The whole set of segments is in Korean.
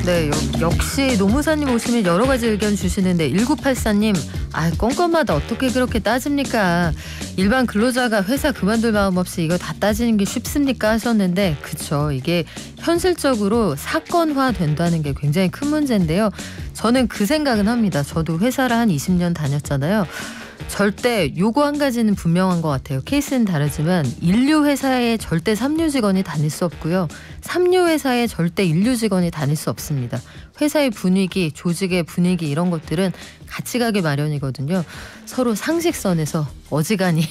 네, 역시 노무사님 오시면 여러 가지 의견 주시는데 1984님, 건건마다 어떻게 그렇게 따집니까? 일반 근로자가 회사 그만둘 마음 없이 이거 다 따지는 게 쉽습니까? 하셨는데 그쵸, 이게 현실적으로 사건화 된다는 게 굉장히 큰 문제인데요. 저는 그 생각은 합니다. 저도 회사를 한 20년 다녔잖아요. 절대 요거 한 가지는 분명한 것 같아요. 케이스는 다르지만 인류 회사에 절대 삼류 직원이 다닐 수 없고요. 삼류 회사에 절대 인류 직원이 다닐 수 없습니다. 회사의 분위기, 조직의 분위기 이런 것들은 같이 가기 마련이거든요. 서로 상식선에서 어지간히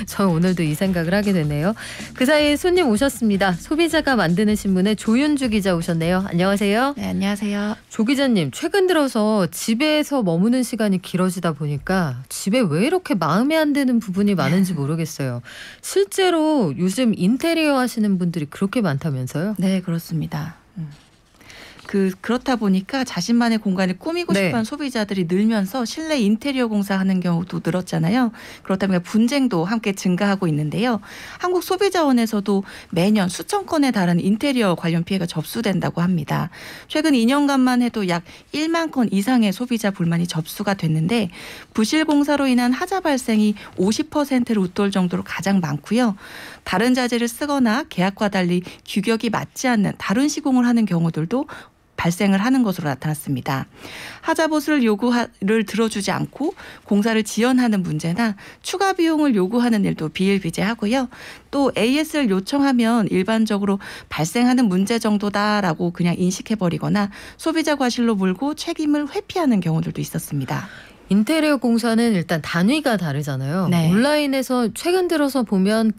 저 오늘도 이 생각을 하게 되네요. 그 사이에 손님 오셨습니다. 소비자가 만드는 신문의 조윤주 기자 오셨네요. 안녕하세요. 네, 안녕하세요. 조 기자님, 최근 들어서 집에서 머무는 시간이 길어지다 보니까 집에 왜 이렇게 마음에 안 드는 부분이 많은지 모르겠어요. 실제로 요즘 인테리어 하시는 분들이 그렇게 많다면서요? 네, 그렇습니다. 그렇다 보니까 자신만의 공간을 꾸미고 싶어하는 소비자들이 늘면서 실내 인테리어 공사하는 경우도 늘었잖아요. 그렇다 보니까 분쟁도 함께 증가하고 있는데요. 한국소비자원에서도 매년 수천 건에 달하는 인테리어 관련 피해가 접수된다고 합니다. 최근 2년간만 해도 약 1만 건 이상의 소비자 불만이 접수가 됐는데 부실 공사로 인한 하자 발생이 50%를 웃돌 정도로 가장 많고요. 다른 자재를 쓰거나 계약과 달리 규격이 맞지 않는 다른 시공을 하는 경우들도 발생을 하는 것으로 나타났습니다. 하자 보수를 요구를 들어주지 않고 공사를 지연하는 문제나 추가 비용을 요구하는 일도 비일비재하고요. 또 AS를 요청하면 일반적으로 발생하는 문제 정도다라고 그냥 인식해버리거나 소비자 과실로 몰고 책임을 회피하는 경우들도 있었습니다. 인테리어 공사는 일단 단위가 다르잖아요. 네. 온라인에서 최근 들어서 보면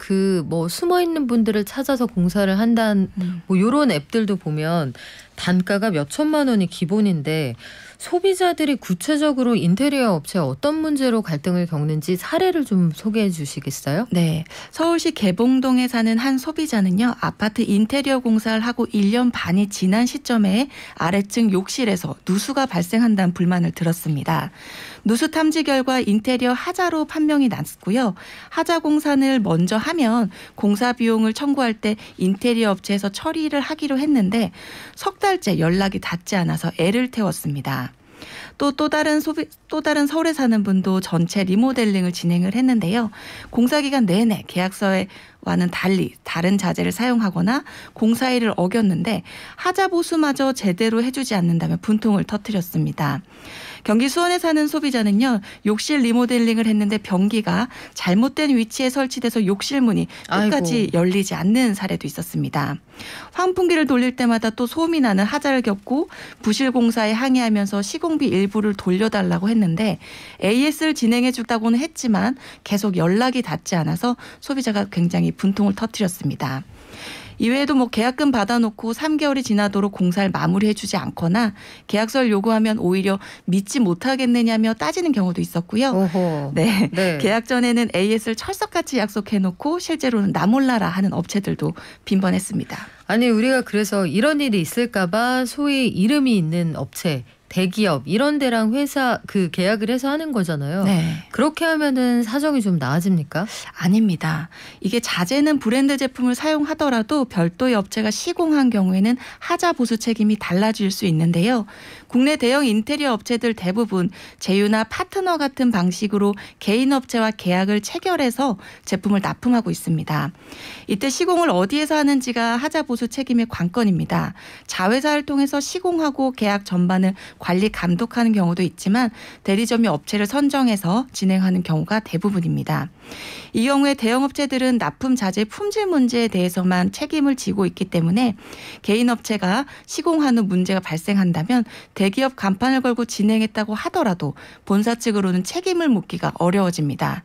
숨어 있는 분들을 찾아서 공사를 한다는 이런 앱들도 보면 단가가 몇 천만 원이 기본인데 소비자들이 구체적으로 인테리어 업체에 어떤 문제로 갈등을 겪는지 사례를 좀 소개해 주시겠어요? 네. 서울시 개봉동에 사는 한 소비자는요. 아파트 인테리어 공사를 하고 1년 반이 지난 시점에 아래층 욕실에서 누수가 발생한다는 불만을 들었습니다. 누수 탐지 결과 인테리어 하자로 판명이 났고요. 하자 공사를 먼저 하면 공사 비용을 청구할 때 인테리어 업체에서 처리를 하기로 했는데 석 달째 연락이 닿지 않아서 애를 태웠습니다. 또 다른 서울에 사는 분도 전체 리모델링을 진행을 했는데요. 공사 기간 내내 계약서와는 달리 다른 자재를 사용하거나 공사일을 어겼는데 하자 보수마저 제대로 해주지 않는다며 분통을 터뜨렸습니다. 경기 수원에 사는 소비자는요. 욕실 리모델링을 했는데 변기가 잘못된 위치에 설치돼서 욕실 문이 끝까지 열리지 않는 사례도 있었습니다. 환풍기를 돌릴 때마다 또 소음이 나는 하자를 겪고 부실 공사에 항의하면서 시공비 일부를 돌려달라고 했는데 AS를 진행해 주다고는 했지만 계속 연락이 닿지 않아서 소비자가 굉장히 분통을 터뜨렸습니다. 이외에도 계약금 받아놓고 3개월이 지나도록 공사를 마무리해주지 않거나 계약서를 요구하면 오히려 믿지 못하겠느냐며 따지는 경우도 있었고요. 네. 계약 전에는 AS를 철석같이 약속해놓고 실제로는 나 몰라라 하는 업체들도 빈번했습니다. 아니 우리가 그래서 이런 일이 있을까 봐 소위 이름이 있는 업체, 대기업 이런 데랑 회사 계약을 해서 하는 거잖아요. 네. 그렇게 하면은 사정이 좀 나아집니까? 아닙니다. 이게 자재는 브랜드 제품을 사용하더라도 별도의 업체가 시공한 경우에는 하자 보수 책임이 달라질 수 있는데요. 국내 대형 인테리어 업체들 대부분 제휴나 파트너 같은 방식으로 개인 업체와 계약을 체결해서 제품을 납품하고 있습니다. 이때 시공을 어디에서 하는지가 하자 보수 책임의 관건입니다. 자회사를 통해서 시공하고 계약 전반을 관리 감독하는 경우도 있지만 대리점이 업체를 선정해서 진행하는 경우가 대부분입니다. 이 경우에 대형 업체들은 납품 자재 품질 문제에 대해서만 책임을 지고 있기 때문에 개인 업체가 시공한 후 문제가 발생한다면 대기업 간판을 걸고 진행했다고 하더라도 본사 측으로는 책임을 묻기가 어려워집니다.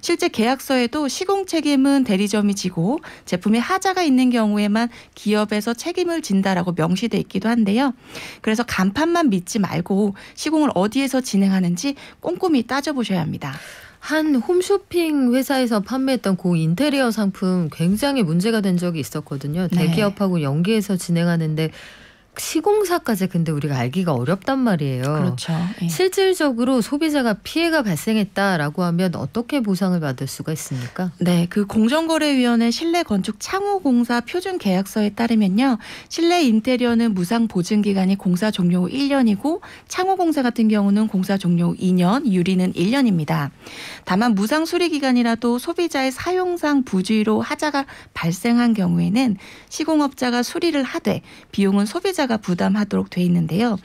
실제 계약서에도 시공 책임은 대리점이 지고 제품에 하자가 있는 경우에만 기업에서 책임을 진다라고 명시돼 있기도 한데요. 그래서 간판만 믿지 말고 시공을 어디에서 진행하는지 꼼꼼히 따져보셔야 합니다. 한 홈쇼핑 회사에서 판매했던 인테리어 상품 굉장히 문제가 된 적이 있었거든요. 대기업하고 연계해서 진행하는데 시공사까지 근데 우리가 알기가 어렵단 말이에요. 그렇죠. 예. 실질적으로 소비자가 피해가 발생했다라고 하면 어떻게 보상을 받을 수가 있습니까? 네, 그 공정거래위원회 실내건축창호공사 표준계약서에 따르면요, 실내 인테리어는 무상 보증 기간이 공사 종료 후 1년이고 창호공사 같은 경우는 공사 종료 후 2년, 유리는 1년입니다. 다만 무상 수리 기간이라도 소비자의 사용상 부주의로 하자가 발생한 경우에는 시공업자가 수리를 하되 비용은 소비자가 부담하도록 돼 있는데요.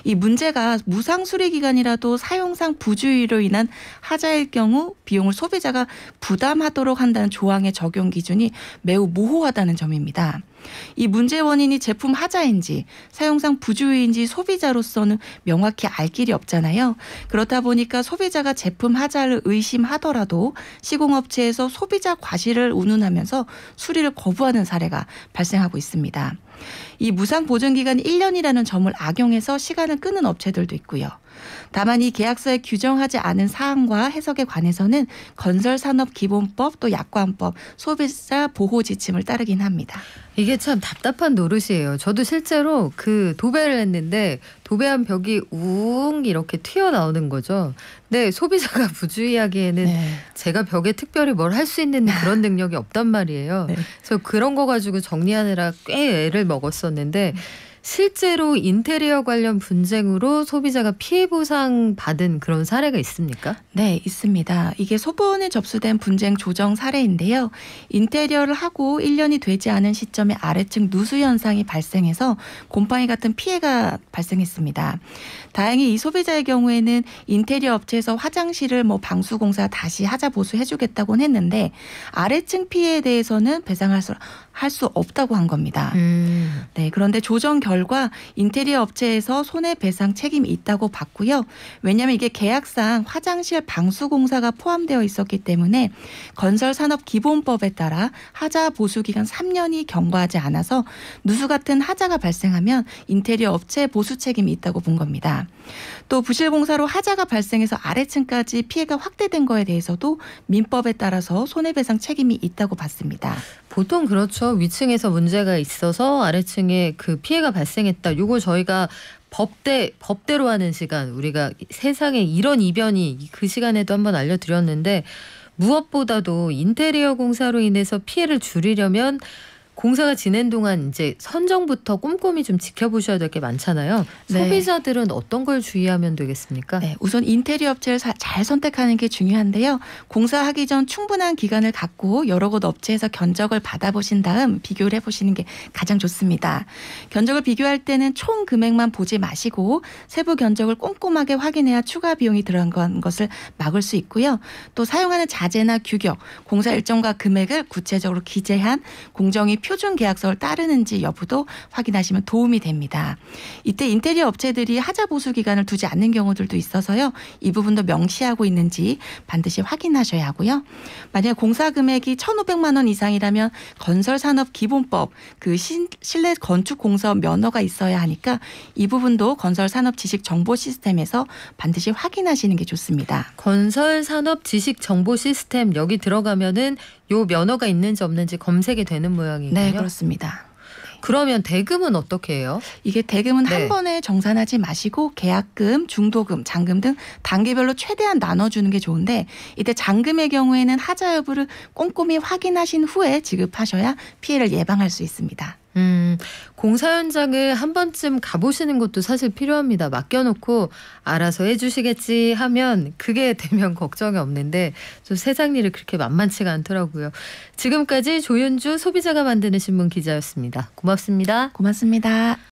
이 문제가 무상 수리 기간이라도 사용상 부주의로 인한 하자일 경우 비용을 소비자가 부담하도록 한다는 조항의 적용 기준이 매우 모호하다는 점입니다. 이 문제 원인이 제품 하자인지 사용상 부주의인지 소비자로서는 명확히 알 길이 없잖아요. 그렇다 보니까 소비자가 제품 하자를 의심하더라도 시공업체에서 소비자 과실을 운운하면서 수리를 거부하는 사례가 발생하고 있습니다. 이 무상 보증 기간이 1년이라는 점을 악용해서 시간을 끄는 업체들도 있고요. 다만 이 계약서에 규정하지 않은 사항과 해석에 관해서는 건설산업기본법 또 약관법, 소비자 보호 지침을 따르긴 합니다. 이게 참 답답한 노릇이에요. 저도 실제로 그 도배를 했는데 도배한 벽이 웅 이렇게 튀어나오는 거죠. 근데 소비자가 부주의하기에는 네. 제가 벽에 특별히 뭘 할 수 있는 그런 능력이 없단 말이에요. 네. 그래서 그런 거 가지고 정리하느라 꽤 애를 먹었었는데 실제로 인테리어 관련 분쟁으로 소비자가 피해 보상 받은 그런 사례가 있습니까? 네, 있습니다. 이게 소번에 접수된 분쟁 조정 사례인데요. 인테리어를 하고 1년이 되지 않은 시점에 아래층 누수 현상이 발생해서 곰팡이 같은 피해가 발생했습니다. 다행히 이 소비자의 경우에는 인테리어 업체에서 화장실을 방수공사 다시 하자 보수해주겠다고는 했는데 아래층 피해에 대해서는 배상할 수 없다고 한 겁니다. 네, 그런데 조정 결과 인테리어 업체에서 손해배상 책임이 있다고 봤고요. 왜냐하면 이게 계약상 화장실 방수공사가 포함되어 있었기 때문에 건설산업기본법에 따라 하자 보수기간 3년이 경과하지 않아서 누수 같은 하자가 발생하면 인테리어 업체 보수 책임이 있다고 본 겁니다. 또 부실공사로 하자가 발생해서 아래층까지 피해가 확대된 거에 대해서도 민법에 따라서 손해배상 책임이 있다고 봤습니다. 보통 그렇죠. 위층에서 문제가 있어서 아래층에 그 피해가 발생했다. 요거 저희가 법대로 하는 시간, 우리가 세상에 이런 이변이 그 시간에도 한번 알려드렸는데 무엇보다도 인테리어 공사로 인해서 피해를 줄이려면 공사가 진행 동안 이제 선정부터 꼼꼼히 좀 지켜보셔야 될 게 많잖아요. 네. 소비자들은 어떤 걸 주의하면 되겠습니까? 네, 우선 인테리어 업체를 잘 선택하는 게 중요한데요. 공사하기 전 충분한 기간을 갖고 여러 곳 업체에서 견적을 받아보신 다음 비교를 해보시는 게 가장 좋습니다. 견적을 비교할 때는 총 금액만 보지 마시고 세부 견적을 꼼꼼하게 확인해야 추가 비용이 들어간 것을 막을 수 있고요. 또 사용하는 자재나 규격, 공사 일정과 금액을 구체적으로 기재한 공정위 표준 계약서를 따르는지 여부도 확인하시면 도움이 됩니다. 이때 인테리어 업체들이 하자 보수 기간을 두지 않는 경우들도 있어서요. 이 부분도 명시하고 있는지 반드시 확인하셔야 하고요. 만약 공사 금액이 1,500만 원 이상이라면 건설산업기본법 그 실내 건축공사업 면허가 있어야 하니까 이 부분도 건설산업지식정보시스템에서 반드시 확인하시는 게 좋습니다. 건설산업지식정보시스템 여기 들어가면은 요 면허가 있는지 없는지 검색이 되는 모양이군요. 네, 그렇습니다. 그러면 대금은 어떻게 해요? 이게 대금은 네. 한 번에 정산하지 마시고 계약금, 중도금, 잔금 등 단계별로 최대한 나눠주는 게 좋은데 이때 잔금의 경우에는 하자 여부를 꼼꼼히 확인하신 후에 지급하셔야 피해를 예방할 수 있습니다. 공사 현장을 한 번쯤 가보시는 것도 사실 필요합니다. 맡겨놓고 알아서 해주시겠지 하면 그게 되면 걱정이 없는데 좀 세상 일이 그렇게 만만치가 않더라고요. 지금까지 조윤주 소비자가 만드는 신문 기자였습니다. 고맙습니다. 고맙습니다.